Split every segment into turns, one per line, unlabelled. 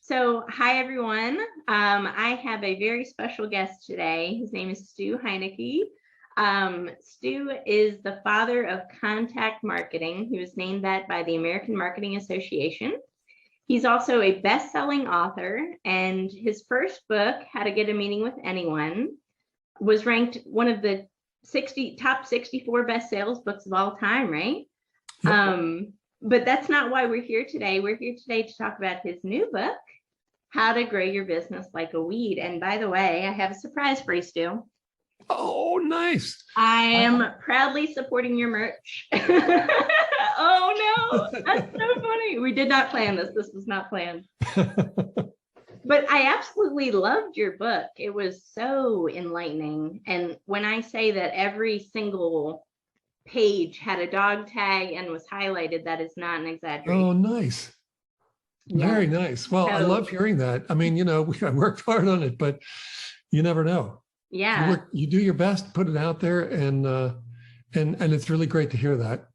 So, hi everyone. I have a very special guest today. His name is Stu Heinecke. Stu is the father of contact marketing. He was named that by the American Marketing Association. He's also a best-selling author, and his first book, How to Get a Meeting with Anyone, was ranked one of the top 64 best sales books of all time, right? Yep. But that's not why we're here today. We're here today to talk about his new book, How to Grow Your Business Like a Weed. And by the way, I have a surprise for you, Stu.
Oh, nice.
I am proudly supporting your merch. Oh, no, that's so funny. We did not plan this. This was not planned. But I absolutely loved your book. It was so enlightening. And when I say that every single page had a dog tag and was highlighted, that is not an exaggeration.
Oh, nice. Yeah. Very nice. Well, I love hearing that. I mean, I worked hard on it, but you never know.
Yeah.
You do your best, put it out there, and it's really great to hear that.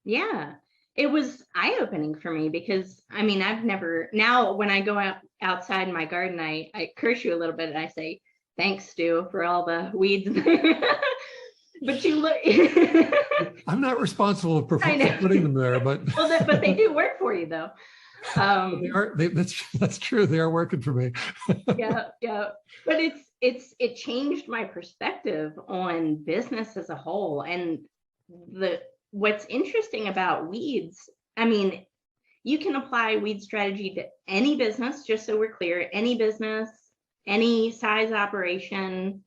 Yeah. It was eye-opening for me because, I mean, now when I go outside in my garden, I curse you a little bit and I say, thanks, Stu, for all the weeds. But you look.
I'm not responsible for putting them there, but.
Well, but they do work for you, though.
That's true. They are working for me.
Yeah. But it changed my perspective on business as a whole. And what's interesting about weeds, I mean, you can apply weed strategy to any business, just so we're clear, any business, any size operation,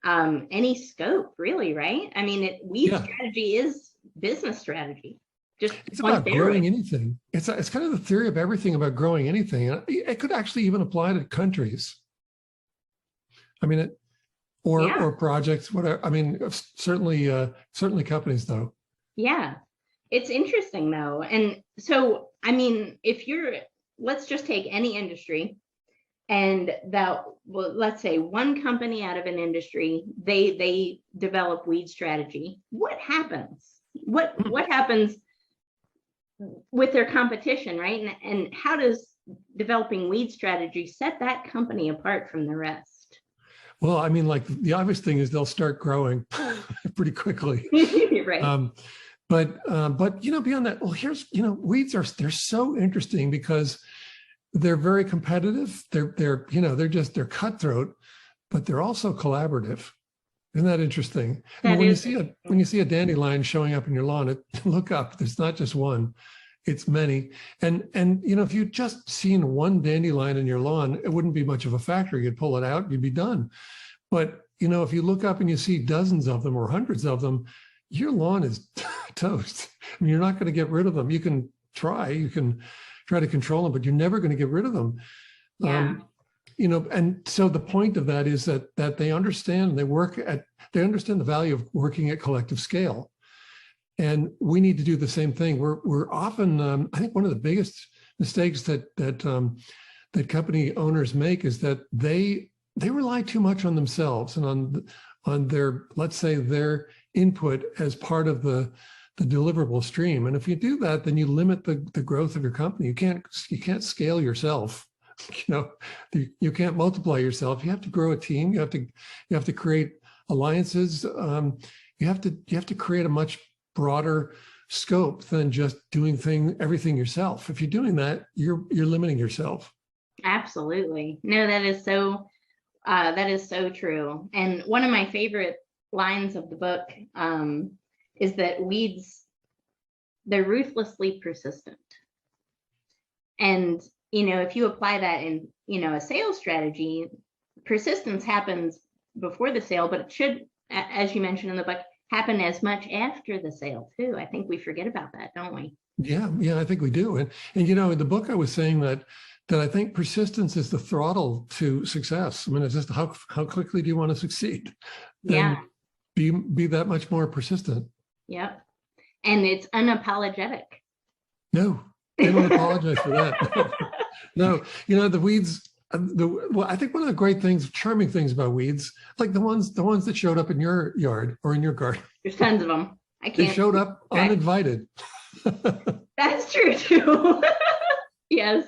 any scope, really, right? I mean, weed strategy is business strategy.
It's about growing anything. It's kind of the theory of everything about growing anything. It could actually even apply to countries. I mean, or projects, whatever. I mean, certainly companies, though.
Yeah, it's interesting though. And so, I mean, let's just take any industry, and let's say one company out of an industry, they develop weed strategy. What happens? What happens with their competition, right? And how does developing weed strategy set that company apart from the rest?
Well, I mean, like the obvious thing is they'll start growing pretty quickly.
Right.
But beyond that, well, weeds they're so interesting because they're very competitive. They're cutthroat, but they're also collaborative. Isn't that interesting? When you see a dandelion showing up in your lawn, look up. There's not just one; it's many. And if you just seen one dandelion in your lawn, it wouldn't be much of a factor. You'd pull it out, you'd be done. But if you look up and you see dozens of them or hundreds of them, your lawn is toast. I mean, you're not going to get rid of them. You can try to control them, but you're never going to get rid of them.
Yeah.
And so the point of that is that they understand, they understand the value of working at collective scale. And we need to do the same thing. We're often, I think one of the biggest mistakes that company owners make is that they rely too much on themselves and on their, let's say, their input as part of the deliverable stream. And if you do that, then you limit the growth of your company. You can't scale yourself. You can't multiply yourself. You have to grow a team. You have to create alliances. You have to create a much broader scope than just doing everything yourself. If you're doing that, you're limiting yourself.
Absolutely. No, that is so true. And one of my favorite lines of the book is that weeds, they're ruthlessly persistent. And if you apply that in a sales strategy, persistence happens before the sale, but it should, as you mentioned in the book, happen as much after the sale too. I think we forget about that, don't we? Yeah,
I think we do. And in the book I was saying that I think persistence is the throttle to success. I mean, it's just how quickly do you want to succeed? Then be that much more persistent.
Yep. And it's unapologetic.
No, they don't apologize for that. No, the weeds. I think one of the great things, charming things about weeds, like the ones that showed up in your yard or in your garden.
There's tons of them.
They showed up uninvited.
That's true too. Yes,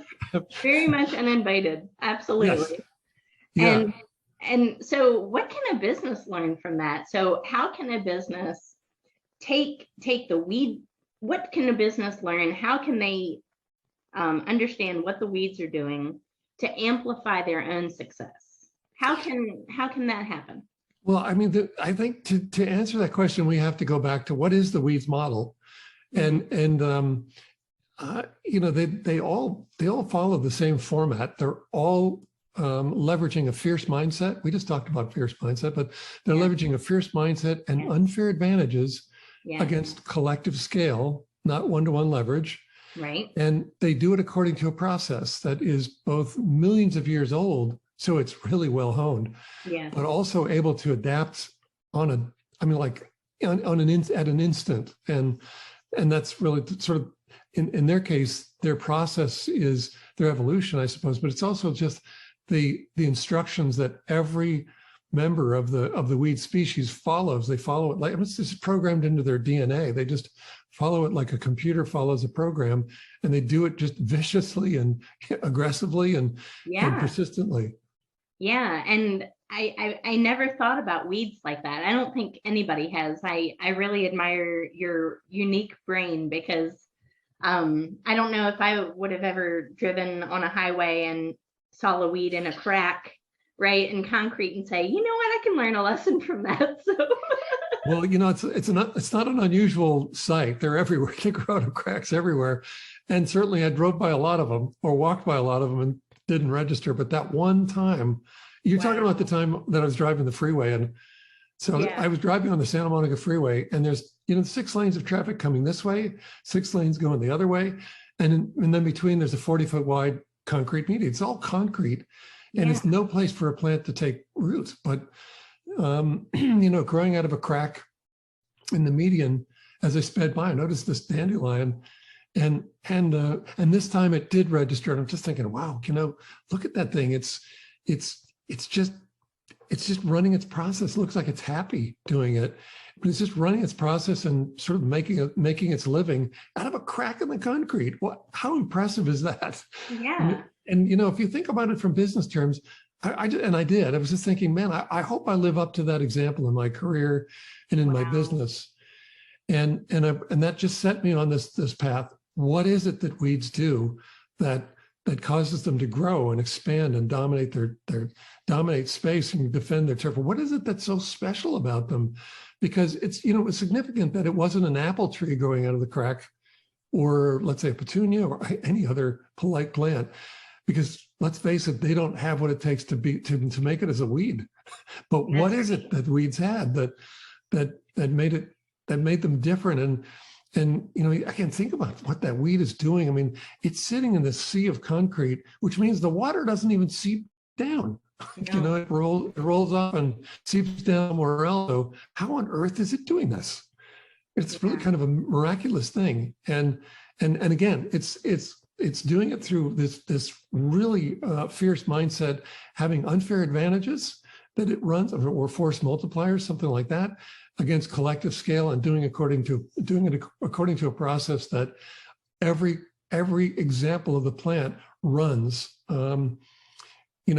very much uninvited.
Yes.
Absolutely.
Yeah.
And so what can a business learn from that? So how can a business take the weed? What can a business learn? How can they understand what the weeds are doing to amplify their own success? How can that happen?
Well, I mean, I think to answer that question, we have to go back to what is the weeds model,
Mhm.
and they all follow the same format. They're all leveraging a fierce mindset. We just talked about fierce mindset, but they're
Yeah,
leveraging a fierce mindset and
yeah,
unfair advantages
yeah,
against collective scale, not one-to-one leverage.
right.
And they do it according to a process that is both millions of years old, so it's really well honed,
Yeah,
but also able to adapt on a, I mean, like at an instant. And that's really sort of, in their case, their process is their evolution, I suppose, but it's also just the instructions that every member of the weed species follows. They follow it like it's just programmed into their DNA. They just follow it like a computer follows a program, and they do it just viciously and aggressively and
yeah,
persistently.
yeah. And I never thought about weeds like that. I don't think anybody has. I really admire your unique brain because I don't know if I would have ever driven on a highway and saw a weed in a crack, right, in concrete and say, you know what, I can learn a lesson from that. So
Well, it's not an unusual sight. They're everywhere. They grow out of cracks everywhere, and certainly I drove by a lot of them or walked by a lot of them and didn't register. But that one time, you're talking about
wow.
the time that I was driving the freeway, and so
Yeah.
I was driving on the Santa Monica Freeway, and there's 6 lanes of traffic coming this way, 6 lanes going the other way, and then between there's a 40-foot wide concrete median. It's all concrete, and
Yeah.
it's no place for a plant to take root. But growing out of a crack in the median, as I sped by, I noticed this dandelion, and this time it did register. And I'm just thinking, wow, look at that thing. It's just running its process. It looks like it's happy doing it, but it's just running its process and sort of making its living out of a crack in the concrete. How impressive is that?
Yeah.
And if you think about it from business terms, I did. I was just thinking, man, I hope I live up to that example in my career and in my
Wow.
business. And that just set me on this path. What is it that weeds do that causes them to grow and expand and dominate space and defend their turf? What is it that's so special about them? Because it was significant that it wasn't an apple tree growing out of the crack, or let's say a petunia or any other polite plant. Because let's face it, they don't have what it takes to make it as a weed. But what
That's
is
right.
it that weeds had that made them different? And I can think about what that weed is doing. I mean, it's sitting in this sea of concrete, which means the water doesn't even seep down.
No.
It rolls up and seeps down somewhere else. So how on earth is it doing this? It's really
Yeah.
kind of a miraculous thing. And again, it's doing it through this really fierce mindset, having unfair advantages that it runs, or force multipliers, something like that, against collective scale, and doing it according to a process that every example of the plant runs,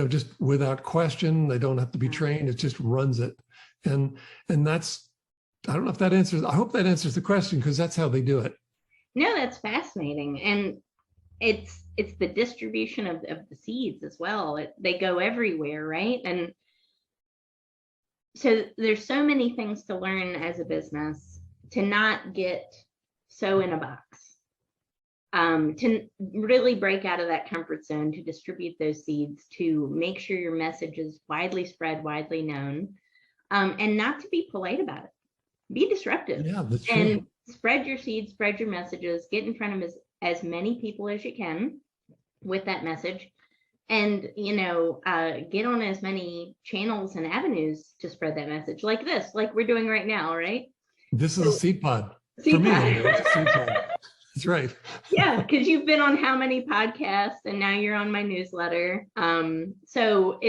just without question. They don't have to be trained. It just runs it. And that's, I don't know if that answers, I hope that answers the question, because that's how they do it.
No, that's fascinating. And it's the distribution of the seeds as well. They go everywhere, right? And so there's so many things to learn as a business, to not get so in a box, to really break out of that comfort zone, to distribute those seeds, to make sure your message is widely spread, widely known, and not to be polite about it. Be disruptive
Yeah, that's true.
and spread your seeds, spread your messages, get in front of as many people as you can with that message, and get on as many channels and avenues to spread that message, like we're doing right now, right?
This is a
So
seed pod. For
seed
me,
pod.
anyway, it's a seed pod. That's right.
Yeah, because you've been on how many podcasts, and now you're on my newsletter. So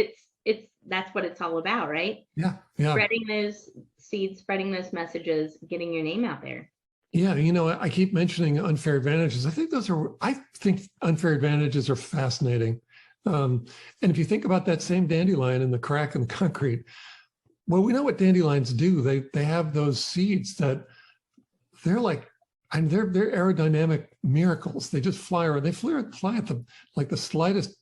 that's what it's all about, right?
Yeah, yeah.
Spreading those seeds, spreading those messages, getting your name out there.
Yeah, I keep mentioning unfair advantages. I think unfair advantages are fascinating. And if you think about that same dandelion in the crack in the concrete, well, we know what dandelions do. They have those seeds that they're like, and they're aerodynamic miracles. They just fly around. They fly at the slightest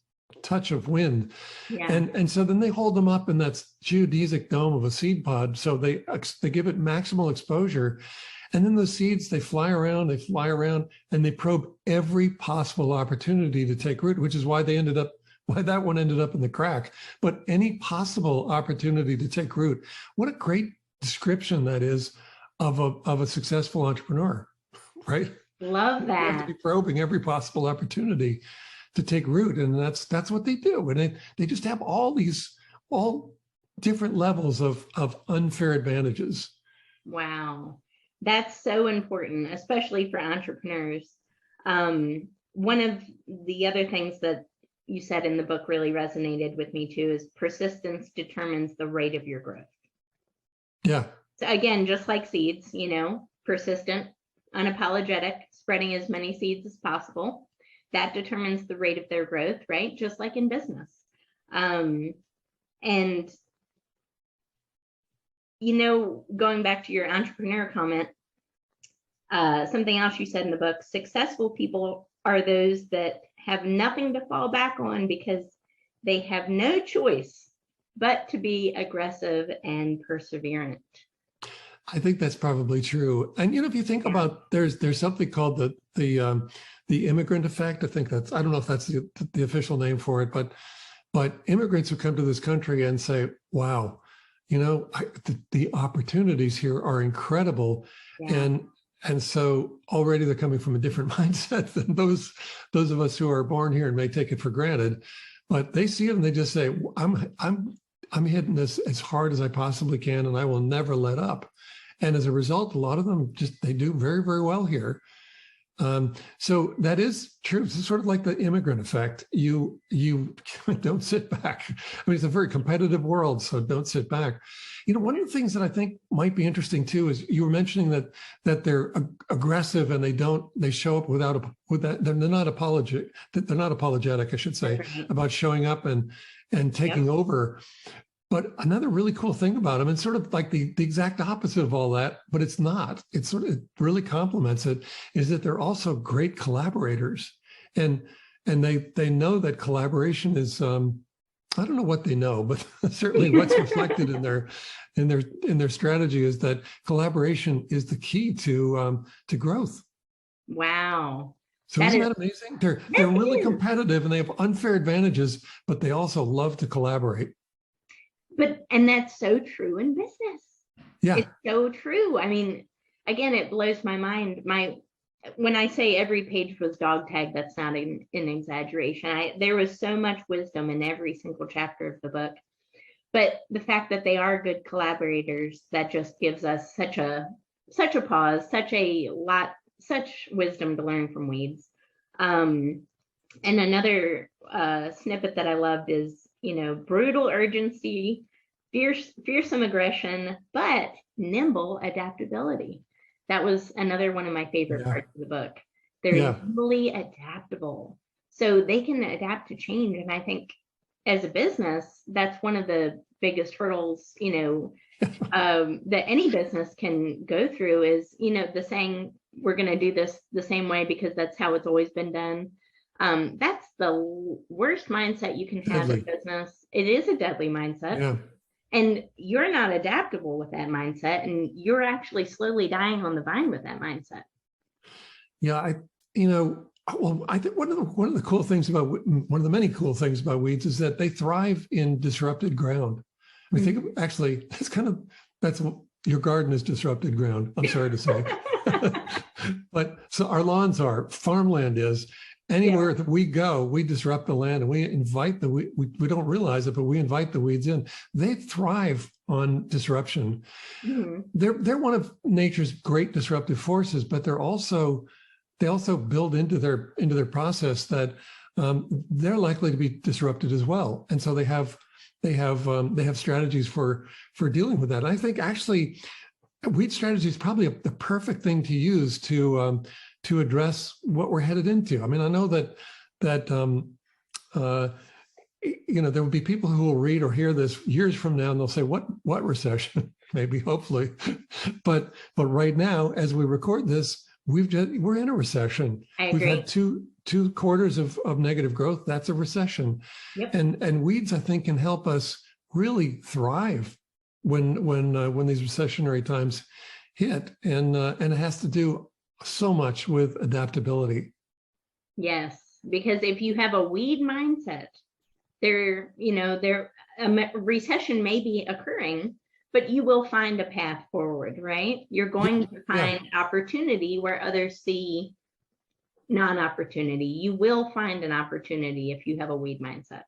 touch of wind.
Yeah.
And so then they hold them up in that geodesic dome of a seed pod. So they give it maximal exposure. And then the seeds, they fly around, and they probe every possible opportunity to take root, which is why that one ended up in the crack. But any possible opportunity to take root. What a great description that is of a successful entrepreneur, right?
Love that.
You have to be probing every possible opportunity to take root, and that's what they do. And they just have all different levels of unfair advantages.
Wow. That's so important, especially for entrepreneurs. One of the other things that you said in the book really resonated with me too is persistence determines the rate of your growth.
Yeah.
So again, just like seeds, persistent, unapologetic, spreading as many seeds as possible. That determines the rate of their growth, right? Just like in business. And going back to your entrepreneur comment, something else you said in the book, successful people are those that have nothing to fall back on because they have no choice but to be aggressive and perseverant.
I think that's probably true. And if you think about, there's something called the Immigrant Effect. I don't know if that's the official name for it, but immigrants who come to this country and say, wow, the opportunities here are incredible.
Yeah.
And so already they're coming from a different mindset than those of us who are born here and may take it for granted. But they see it and they just say, I'm hitting this as hard as I possibly can, and I will never let up. And as a result, a lot of them they do very, very well here. So that is true. It's sort of like the immigrant effect. You don't sit back. I mean, it's a very competitive world, so don't sit back. One of the things that I think might be interesting too is you were mentioning that they're aggressive and they show up with that. They're not apologetic, I should say,
Right.
about showing up and taking over. But another really cool thing about them, and sort of like the exact opposite of all that, but it's not. It really complements it, is that they're also great collaborators, and they know that collaboration is I don't know what they know, but certainly what's reflected in their strategy is that collaboration is the key to growth.
Wow.
So isn't that amazing? They're really competitive and they have unfair advantages, but they also love to collaborate.
And that's so true in business.
Yeah.
It's so true. I mean, again, it blows my mind. When I say every page was dog tag, that's not an exaggeration. There was so much wisdom in every single chapter of the book. But the fact that they are good collaborators, that just gives us such a pause, such wisdom to learn from weeds. And another snippet that I loved is, brutal urgency, fearsome aggression, but nimble adaptability. That was another one of my favorite parts of the book. They're nimbly adaptable. So they can adapt to change. And I think as a business, that's one of the biggest hurdles, that any business can go through is, the saying, we're going to do this the same way because that's how it's always been done. That's the worst mindset you can have in business. It is a deadly mindset. Yeah. And you're not adaptable with that mindset, and you're actually slowly dying on the vine with that mindset. Yeah,
I think one of the cool things about one of the many cool things about weeds is that they thrive in disrupted ground. I mean, that's your garden is disrupted ground. I'm sorry to say, but so our lawns are, farmland is. Anywhere that we go, we disrupt the land, and we invite we don't realize it, but we invite the weeds in. They thrive on disruption. Mm-hmm. They're one of nature's great disruptive forces, but they also build into their process that they're likely to be disrupted as well. And so they have strategies for dealing with that. And I think actually weed strategy is probably the perfect thing to use to address what we're headed into. I mean, I know that there will be people who will read or hear this years from now, and they'll say, "What recession?" Maybe, hopefully, but right now, as we record this, we're in a recession.
I agree.
We've had two quarters of negative growth. That's a recession.
Yep.
And weeds, I think, can help us really thrive when these recessionary times hit, and it has to do so much with adaptability.
Yes, because if you have a weed mindset, a recession may be occurring, but you will find a path forward, right? You're going to find opportunity where others see non-opportunity. You will find an opportunity if you have a weed mindset.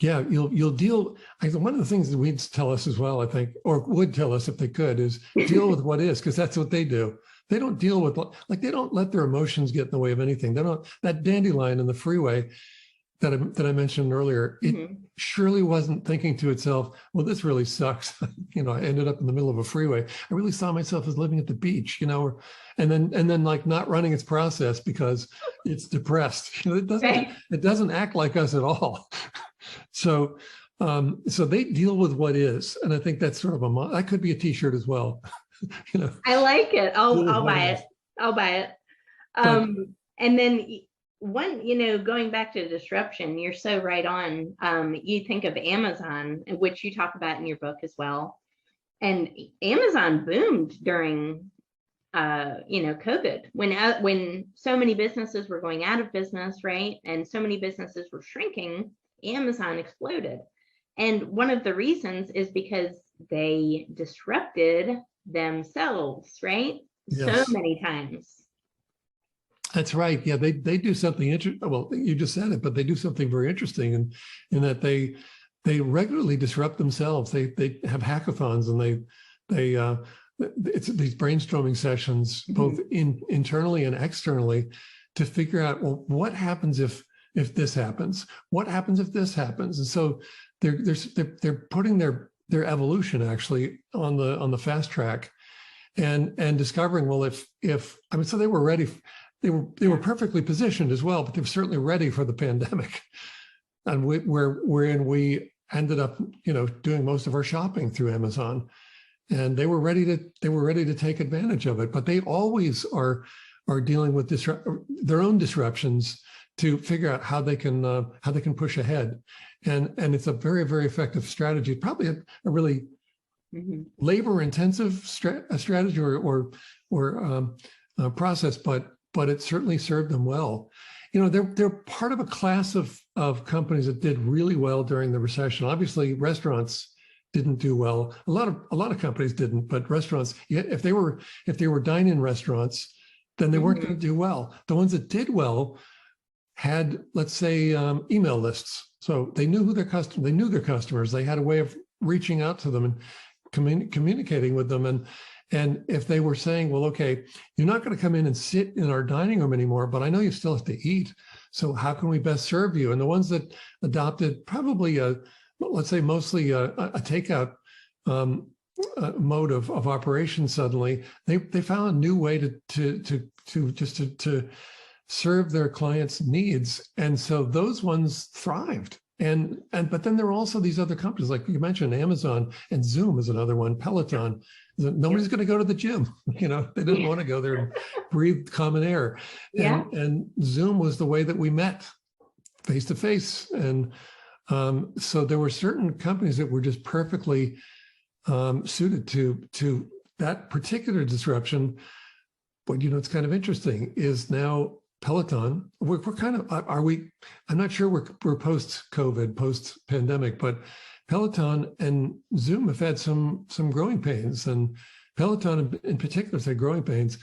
Yeah, you'll deal. One of the things that weeds tell us as well, I think, or would tell us if they could, is deal with what is, because that's what they do. They don't deal with, like, they don't let their emotions get in the way of anything. They don't. That dandelion in the freeway that I mentioned earlier, it surely wasn't thinking to itself, well, this really sucks. I ended up in the middle of a freeway. I really saw myself as living at the beach, and then like not running its process because it's depressed. It doesn't act like us at all. So they deal with what is, and I think that's sort of that could be a T-shirt as well.
I like it. I'll buy it. I'll buy it. And then going back to disruption, you're so right on. You think of Amazon, which you talk about in your book as well, and Amazon boomed during COVID, when so many businesses were going out of business, right, and so many businesses were shrinking. Amazon exploded, and one of the reasons is because they disrupted themselves, right? Yes. So many times.
That's right. Yeah, they do something interesting. Well, you just said it, but they do something very interesting in that they regularly disrupt themselves. They have hackathons, and it's these brainstorming sessions, both internally and externally, to figure out, well, what happens if this happens? What happens if this happens? And so they're putting their evolution actually on the fast track, and discovering, well, so they were ready. They were perfectly positioned as well, but they were certainly ready for the pandemic, and wherein we ended up, doing most of our shopping through Amazon, and they were ready to take advantage of it. But they always are dealing with their own disruptions to figure out how they can push ahead, and it's a very, very effective strategy. Probably a really labor-intensive strategy or process, but it certainly served them well. They're part of a class of companies that did really well during the recession. Obviously, restaurants didn't do well. A lot of companies didn't, but restaurants, if they were dine-in restaurants, then they weren't going to do well. The ones that did well had, let's say, email lists. So they knew their customers. They had a way of reaching out to them and communicating with them. And if they were saying, well, okay, you're not going to come in and sit in our dining room anymore, but I know you still have to eat. So how can we best serve you? And the ones that adopted probably let's say mostly a takeout mode of operation, suddenly they found a new way to serve their clients' needs. And so those ones thrived. But then there are also these other companies, like you mentioned, Amazon, and Zoom is another one, Peloton. Nobody's going to go to the gym. They didn't want to go there and breathe common air. And Zoom was the way that we met face to face. And so there were certain companies that were just perfectly suited to that particular disruption. But it's kind of interesting is now Peloton, we're kind of, I'm not sure we're post-COVID, post-pandemic, but Peloton and Zoom have had some growing pains, and Peloton in particular has had growing pains.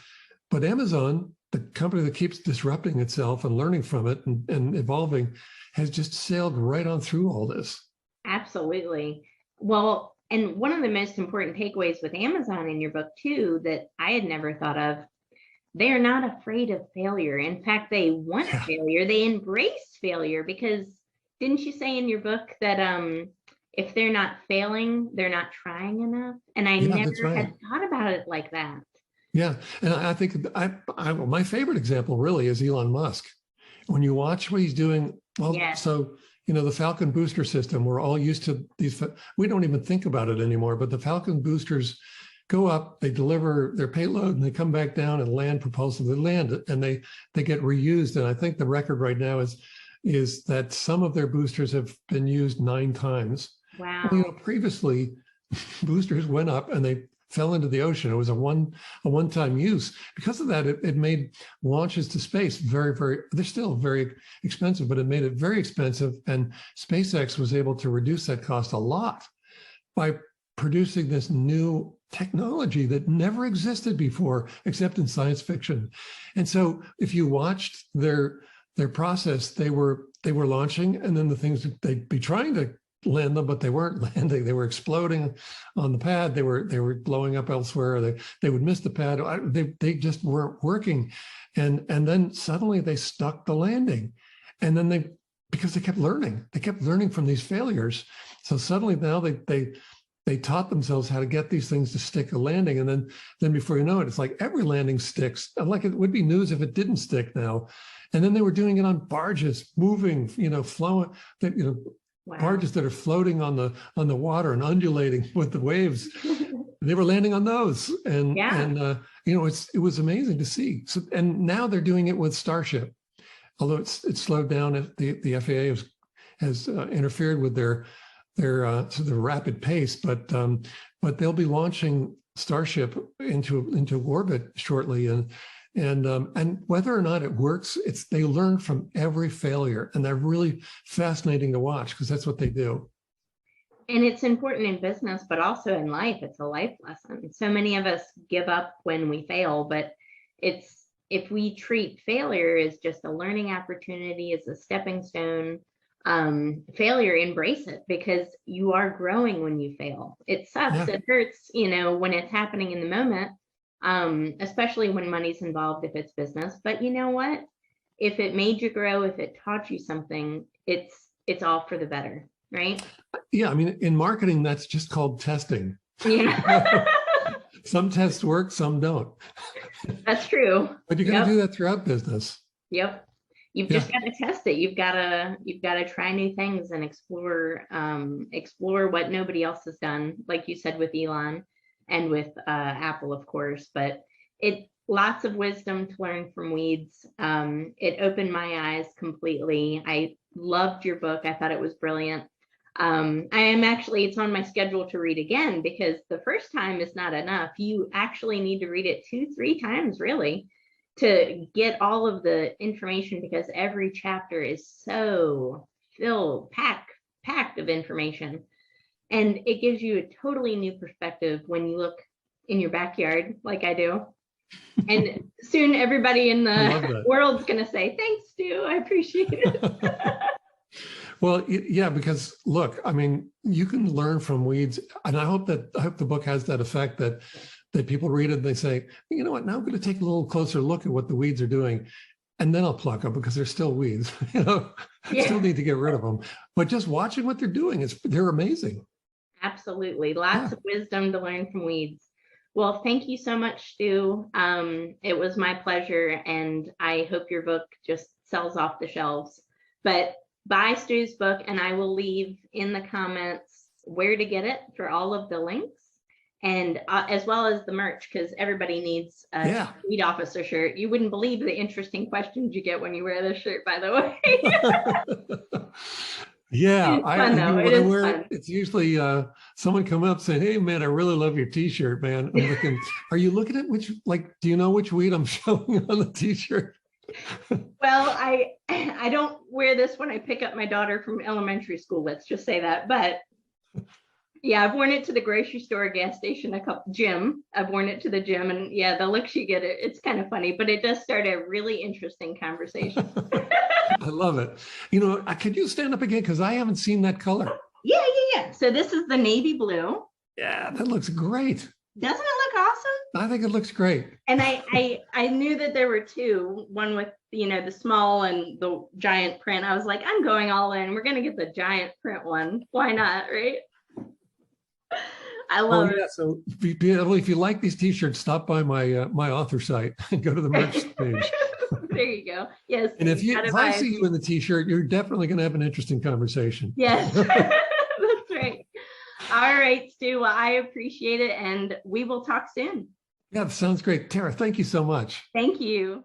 But Amazon, the company that keeps disrupting itself and learning from it and evolving, has just sailed right on through all this.
Absolutely. Well, and one of the most important takeaways with Amazon in your book too, that I had never thought of, they are not afraid of failure. In fact, they want failure. They embrace failure, because didn't you say in your book that
Yeah.
if they're not failing, they're not trying enough. And I
Yeah, that's
never
right.
had thought about it like that.
Yeah, and I think my favorite example really is Elon Musk. When you watch what he's doing, well,
Yes.
so the Falcon booster system, we're all used to these. We don't even think about it anymore. But the Falcon boosters go up, they deliver their payload, and they come back down and land propulsively. They land, and they get reused. And I think the record right now is that some of their boosters have been used 9 times.
Wow.
Well, thpreviously boosters went up and they fell into the ocean. It was a one-time use. Because of that, it made launches to space very, very, they're still very expensive, but it made it very expensive. And SpaceX was able to reduce that cost a lot by producing this new technology that never existed before, except in science fiction. And so if you watched their process, they were launching, and then the things that they'd be trying to land them, but they weren't landing. They were exploding on the pad. They were blowing up elsewhere. They would miss the pad. They just weren't working. And then suddenly they stuck the landing. And then because they kept learning from these failures. So suddenly now they taught themselves how to get these things to stick a landing. And then before you know it, it's like every landing sticks. Like it would be news if it didn't stick now. And then they were doing it on barges, moving, flowing,
Wow.
barges that are floating on the water and undulating with the waves. They were landing on those, and it was amazing to see. So, and now they're doing it with Starship, although it's slowed down. The FAA has interfered with their sort of rapid pace, but they'll be launching Starship into orbit shortly, and whether or not it works, they learn from every failure, and they're really fascinating to watch because that's what they do.
And it's important in business, but also in life. It's a life lesson. So many of us give up when we fail, but if we treat failure as just a learning opportunity, as a stepping stone, failure, embrace it, because you are growing when you fail. It sucks.
Yeah.
It hurts, when it's happening in the moment. Especially when money's involved, if it's business. But you know what? If it made you grow, if it taught you something, it's all for the better, right?
Yeah, I mean, in marketing, that's just called testing.
Yeah.
Some tests work, some don't.
That's true.
But you got to do that throughout business.
Yep. You've just got to test it. You've got to try new things and explore what nobody else has done, like you said with Elon. And with Apple, of course, but lots of wisdom to learn from weeds. It opened my eyes completely. I loved your book. I thought it was brilliant. It's on my schedule to read again, because the first time is not enough. You actually need to read it 2-3 times, really, to get all of the information, because every chapter is so packed of information. And it gives you a totally new perspective when you look in your backyard, like I do. And soon everybody in the world's going to say, thanks, Stu. I appreciate it.
Well, yeah, because look, I mean, you can learn from weeds. And I hope the book has that effect that people read it and they say, you know what, now I'm going to take a little closer look at what the weeds are doing. And then I'll pluck them, because they're still weeds. Still need to get rid of them. But just watching what they're doing, they're amazing.
Absolutely. Lots of wisdom to learn from weeds. Well, thank you so much, Stu. It was my pleasure, and I hope your book just sells off the shelves. But buy Stu's book, and I will leave in the comments where to get it for all of the links, and as well as the merch, because everybody needs a weed officer shirt. You wouldn't believe the interesting questions you get when you wear this shirt, by the way.
Yeah,
it's fun.
It's usually someone come up saying, "Hey, man, I really love your T-shirt, man." I'm looking. Are you looking at do you know which weed I'm showing on the T-shirt?
Well, I don't wear this when I pick up my daughter from elementary school. Let's just say that. But yeah, I've worn it to the grocery store, gas station, gym. I've worn it to the gym, and yeah, the looks you get, it's kind of funny, but it does start a really interesting conversation.
I love it. Could you stand up again? Because I haven't seen that color.
Yeah. So this is the navy blue.
Yeah, that looks great.
Doesn't it look awesome?
I think it looks great.
And I knew that there were two, one with, the small and the giant print. I was like, I'm going all in. We're going to get the giant print one. Why not, right? I love it.
So if you like these t-shirts, stop by my author site and go to the merch page.
There you go. Yes.
And if I see you in the t-shirt, you're definitely going to have an interesting conversation.
Yes, that's right. All right, Stu. Well, I appreciate it, and we will talk soon.
Yeah, sounds great. Tara, thank you so much.
Thank you.